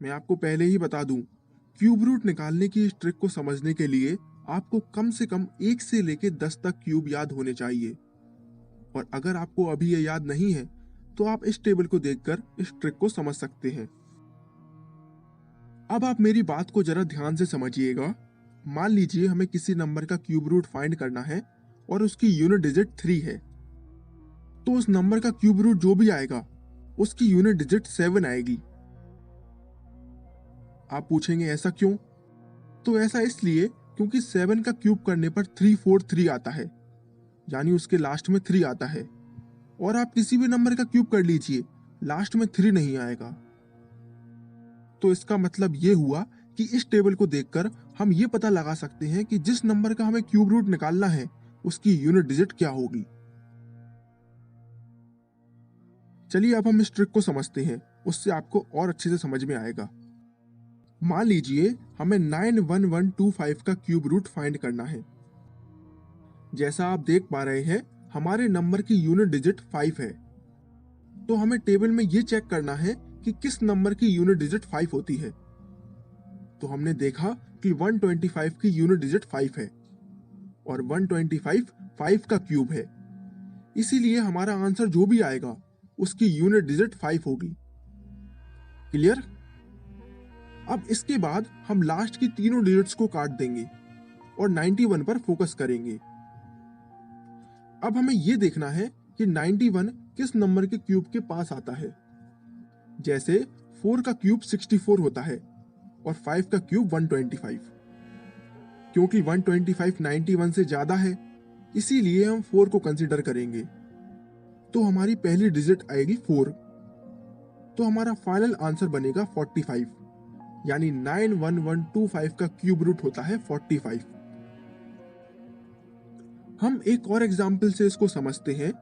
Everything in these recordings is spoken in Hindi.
मैं आपको पहले ही बता दूं, क्यूब रूट निकालने की इस ट्रिक को समझने के लिए आपको कम से कम 1 से लेकर 10 तक क्यूब याद होने चाहिए। और अगर आपको अभी ये याद नहीं है तो आप इस टेबल को देखकर इस ट्रिक को समझ सकते हैं। अब आप मेरी बात को जरा ध्यान से समझिएगा। मान लीजिए हमें किसी नंबर का क्यूब रूट फाइंड करना है और उसकी यूनिट डिजिट 3 है, तो उस नंबर का क्यूब रूट जो भी आएगा उसकी यूनिट डिजिट 7 आएगी। आप पूछेंगे ऐसा क्यों? तो ऐसा इसलिए क्योंकि 7 का क्यूब करने पर 343 आता है, यानी उसके लास्ट में 3 आता है। और आप किसी भी नंबर का क्यूब कर लीजिए, लास्ट में 3 नहीं आएगा। तो इसका मतलब ये हुआ कि इस टेबल को देखकर हम ये पता लगा सकते हैं कि जिस नंबर का हमें क्यूब रूट निकालना है उसकी यूनिट डिजिट क्या होगी। चलिए अब हम इस ट्रिक को समझते हैं, उससे आपको और अच्छे से समझ में आएगा। मान लीजिए हमें 91125 का क्यूब रूट फाइंड करना है। जैसा आप देख पा रहे हैं, हमारे नंबर की यूनिट डिजिट 5 है, तो हमें टेबल में ये चेक करना है कि किस नंबर की यूनिट डिजिट 5 होती है। तो हमने देखा कि 125 की यूनिट डिजिट 5 है और 125 5 का क्यूब है, इसीलिए हमारा आंसर जो भी आएगा उसकी यूनिट डिजिट 5 होगी। क्लियर? अब इसके बाद हम लास्ट की तीनों डिजिट्स को काट देंगे और 91 पर फोकस करेंगे। अब हमें यह देखना है कि 91 किस नंबर के क्यूब के पास आता है। जैसे 4 का क्यूब 64 होता है और 5 का क्यूब 125। क्योंकि 125 91 से ज्यादा है, इसीलिए हम 4 को कंसीडर करेंगे। तो हमारी पहली डिजिट आएगी 4, तो हमारा फाइनल आंसर बनेगा 45, यानी 91125 का क्यूब रूट होता है 45। हम एक और एग्जाम्पल से इसको समझते हैं।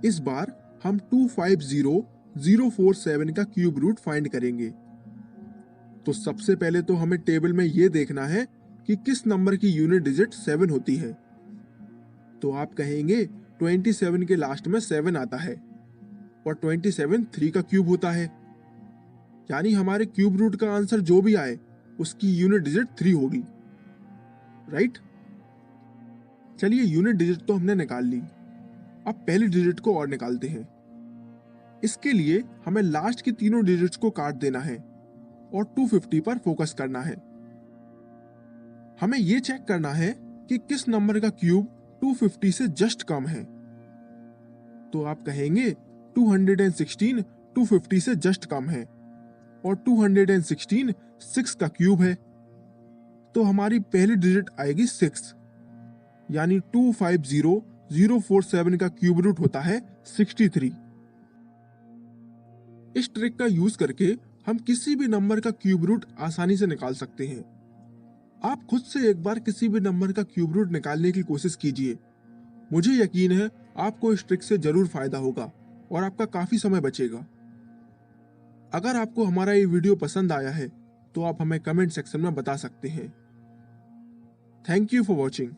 इस बार हम 250047 का क्यूब रूट फाइंड करेंगे। तो सबसे पहले तो हमें टेबल में यह देखना है कि किस नंबर की यूनिट डिजिट 7 होती है। तो आप कहेंगे 27 के लास्ट में 7 आता है और 27 3 का क्यूब होता है, यानी हमारे क्यूब रूट का आंसर जो भी आए उसकी यूनिट डिजिट 3 होगी। राइट? चलिए यूनिट डिजिट तो हमने निकाल ली, अब पहली डिजिट को और निकालते हैं। इसके लिए हमें लास्ट की तीनों डिजिट्स को काट देना है और 250 पर फोकस करना है। हमें यह चेक करना है कि किस नंबर का क्यूब 250 से जस्ट कम है। तो आप कहेंगे 216 250 से जस्ट कम है और 216 6 का क्यूब है। तो हमारी पहली डिजिट आएगी 6, यानी 250047 का क्यूब रूट होता है 63। इस ट्रिक का यूज करके हम किसी भी नंबर का क्यूब रूट आसानी से निकाल सकते हैं। आप खुद से एक बार किसी भी नंबर का क्यूब रूट निकालने की कोशिश कीजिए। मुझे यकीन है आपको इस ट्रिक से जरूर फायदा होगा और आपका काफी समय बचेगा। अगर आपको हमारा ये वीडियो पसंद आया है तो आप हमें कमेंट सेक्शन में बता सकते हैं। Thank you for watching.